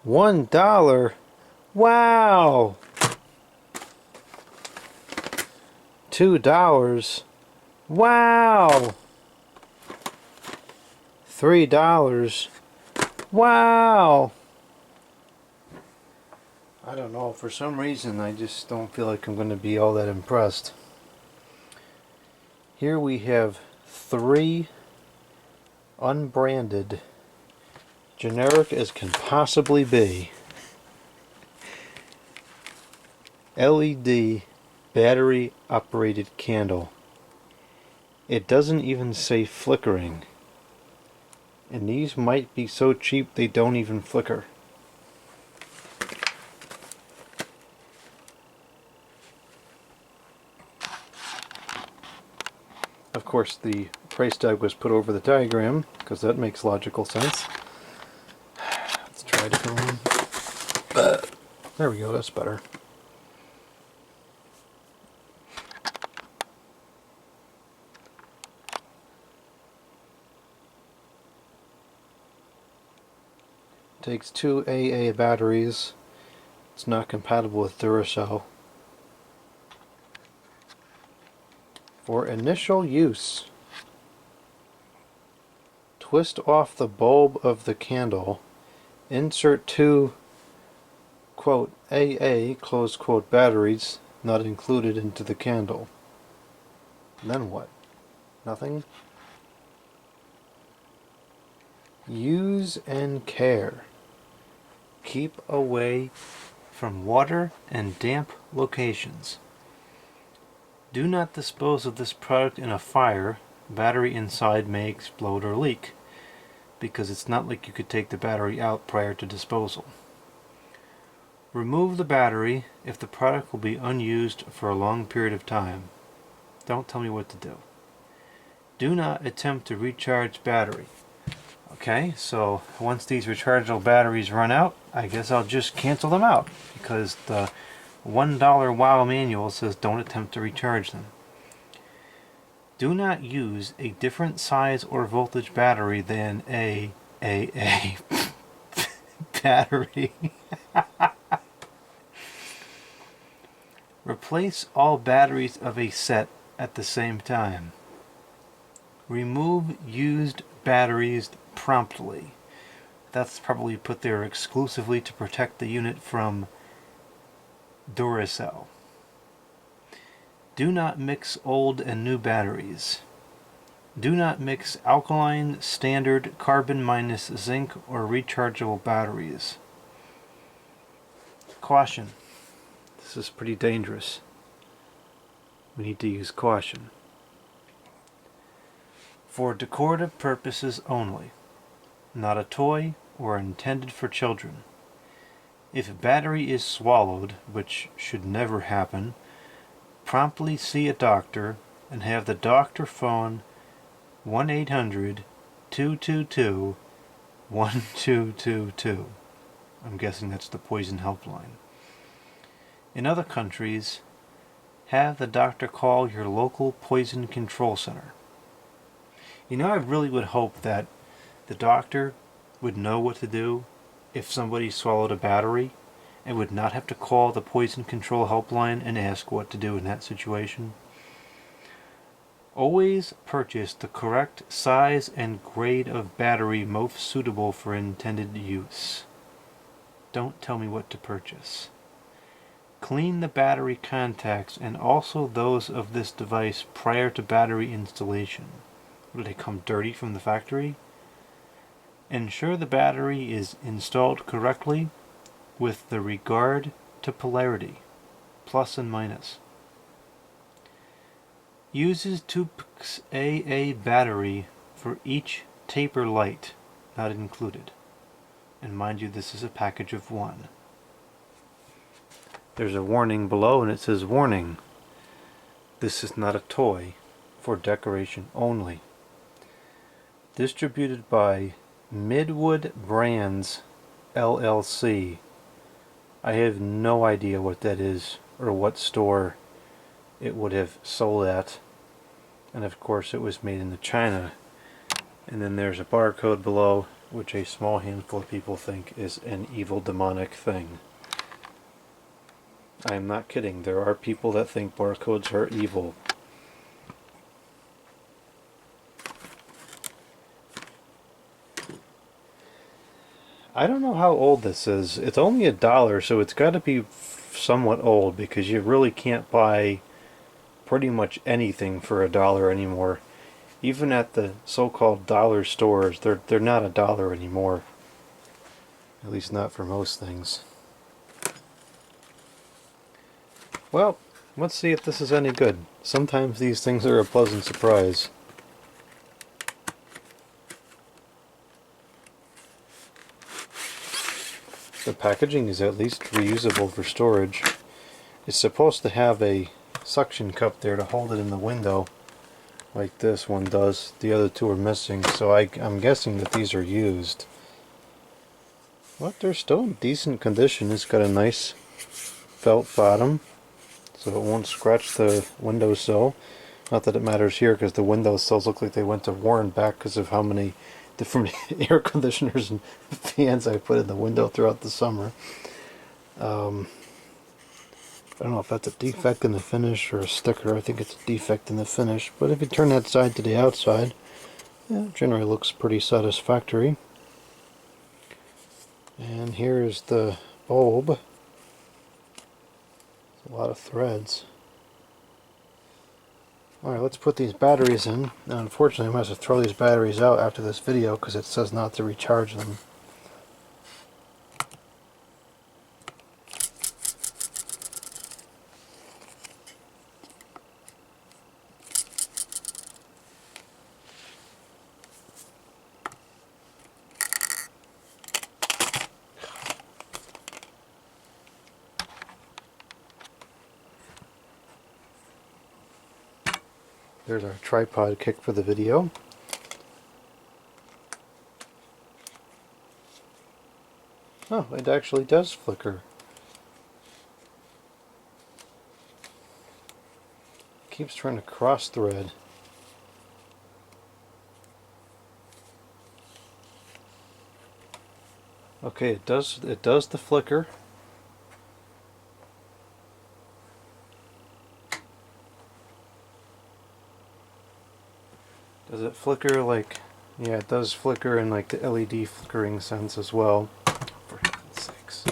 $1. Wow. $2. Wow. $3. Wow. I don't know, for some reason I just don't feel like I'm going to be all that impressed. Here we have 3 unbranded, generic as can possibly be, LED battery operated candle. It doesn't even say flickering. And these might be so cheap they don't even flicker. Of course, the price tag was put over the diagram, because that makes logical sense. Let's try a different one. There we go, that's better. Takes 2 AA batteries. It's not compatible with Duracell. For initial use, twist off the bulb of the candle, insert 2 quote AA close quote batteries not included into the candle. And then what? Nothing? Use and care. Keep away from water and damp locations. Do not dispose of this product in a fire. Battery inside may explode or leak, because it's not like you could take the battery out prior to disposal. Remove the battery if the product will be unused for a long period of time. Don't tell me what to do. Do not attempt to recharge battery. Okay, so once these rechargeable batteries run out, I guess I'll just cancel them out, because the $1 WOW manual says don't attempt to recharge them. Do not use a different size or voltage battery than a AA battery. Replace all batteries of a set at the same time. Remove used batteries promptly. That's probably put there exclusively to protect the unit from Duracell. Do not mix old and new batteries. Do not mix alkaline, standard, carbon minus zinc, or rechargeable batteries. Caution. This is pretty dangerous. We need to use caution. For decorative purposes only. Not a toy or intended for children. If a battery is swallowed, which should never happen, promptly see a doctor and have the doctor phone 1-800-222-1222. I'm guessing that's the poison helpline. In other countries, have the doctor call your local poison control center. You know, I really would hope that the doctor would know what to do if somebody swallowed a battery and would not have to call the poison control helpline and ask what to do in that situation. Always purchase the correct size and grade of battery most suitable for intended use. Don't tell me what to purchase. Clean the battery contacts and also those of this device prior to battery installation. Do they come dirty from the factory? Ensure the battery is installed correctly with the regard to polarity, plus and minus. Uses 2 AA battery for each taper light, not included. And mind you, this is a package of 1. There's a warning below and it says, warning, this is not a toy, for decoration only. Distributed by Midwood Brands LLC. I have no idea what that is or what store it would have sold at, and of course it was made in China. And then there's a barcode below which a small handful of people think is an evil demonic thing. I am not kidding. There are people that think barcodes are evil. I don't know how old this is. It's only $1, so it's got to be somewhat old, because you really can't buy pretty much anything for $1 anymore. Even at the so-called dollar stores, they're not $1 anymore. At least not for most things. Well, let's see if this is any good. Sometimes these things are a pleasant surprise. The packaging is at least reusable for storage. It's supposed to have a suction cup there to hold it in the window, like this one does. The other two are missing, so I'm guessing that these are used. But they're still in decent condition. It's got a nice felt bottom, so it won't scratch the windowsill. Not that it matters here, because the windowsills look like they went to Warren back because of how many different air conditioners and fans I put in the window throughout the summer. I don't know if that's a defect in the finish or a sticker. I think it's a defect in the finish. But if you turn that side to the outside, yeah, it generally looks pretty satisfactory. And here's the bulb. A lot of threads. Alright, let's put these batteries in. Now, unfortunately, I'm going to have to throw these batteries out after this video because it says not to recharge them. There's our tripod kick for the video. Oh, it actually does flicker. Keeps trying to cross thread. Okay, it does the flicker. Does it flicker like... Yeah, it does flicker in like the LED flickering sense as well. For heaven's sakes.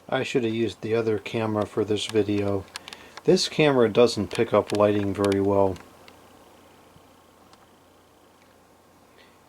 I should have used the other camera for this video. This camera doesn't pick up lighting very well.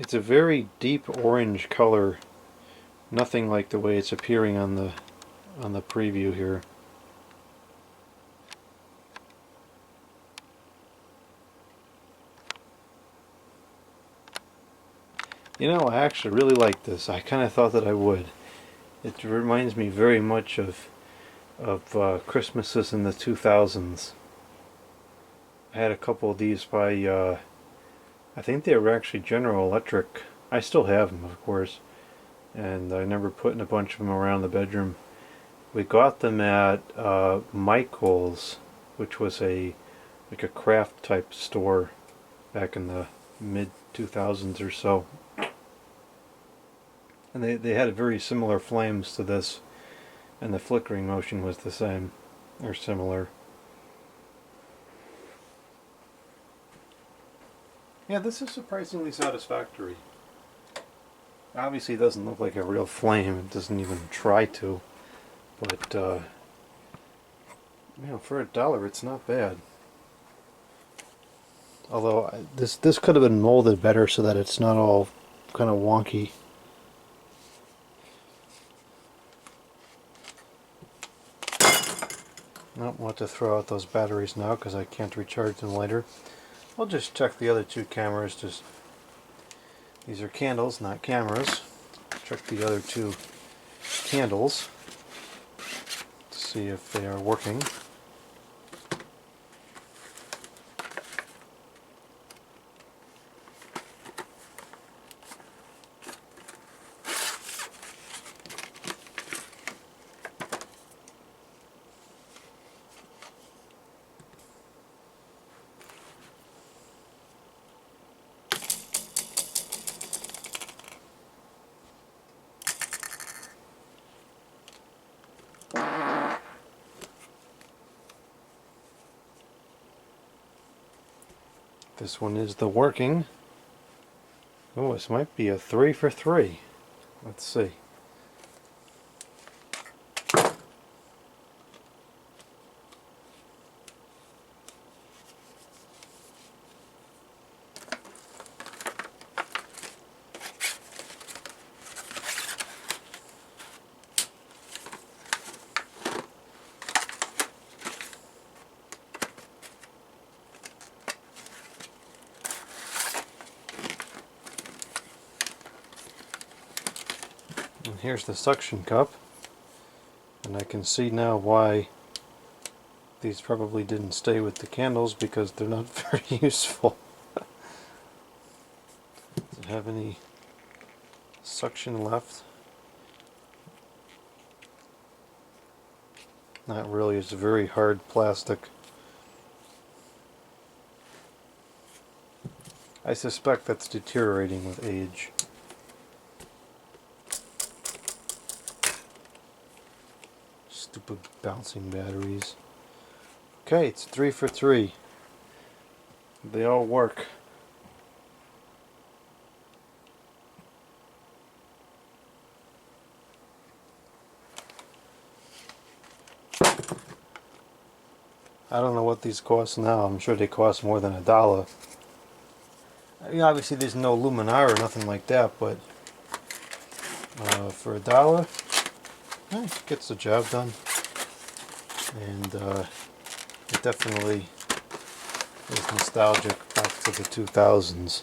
It's a very deep orange color, nothing like the way it's appearing on the preview here. You know, I actually really like this. I kind of thought that I would. It reminds me very much of Christmases in the 2000s. I had a couple of these by, I think they were actually General Electric. I still have them, of course. And I remember putting a bunch of them around the bedroom. We got them at Michael's, which was like a craft type store back in the mid 2000s or so. And they had very similar flames to this, and the flickering motion was the same, or similar. Yeah, this is surprisingly satisfactory. Obviously it doesn't look like a real flame, it doesn't even try to, but you know, for $1 it's not bad. Although this could have been molded better so that it's not all kind of wonky. Nope, we'll have to throw out those batteries now because I can't recharge them later. We'll just check the other two cameras. These are candles, not cameras. Check the other two candles to see if they are working. This one is the working. Oh, this might be a 3 for 3. Let's see. And here's the suction cup, and I can see now why these probably didn't stay with the candles, because they're not very useful. Does it have any suction left? Not really, it's very hard plastic. I suspect that's deteriorating with age. Stupid bouncing batteries. Okay, it's 3 for 3. They all work. I don't know what these cost now. I'm sure they cost more than $1. I mean, obviously there's no luminaire or nothing like that, but for $1, it gets the job done. And it definitely is nostalgic back to the 2000s.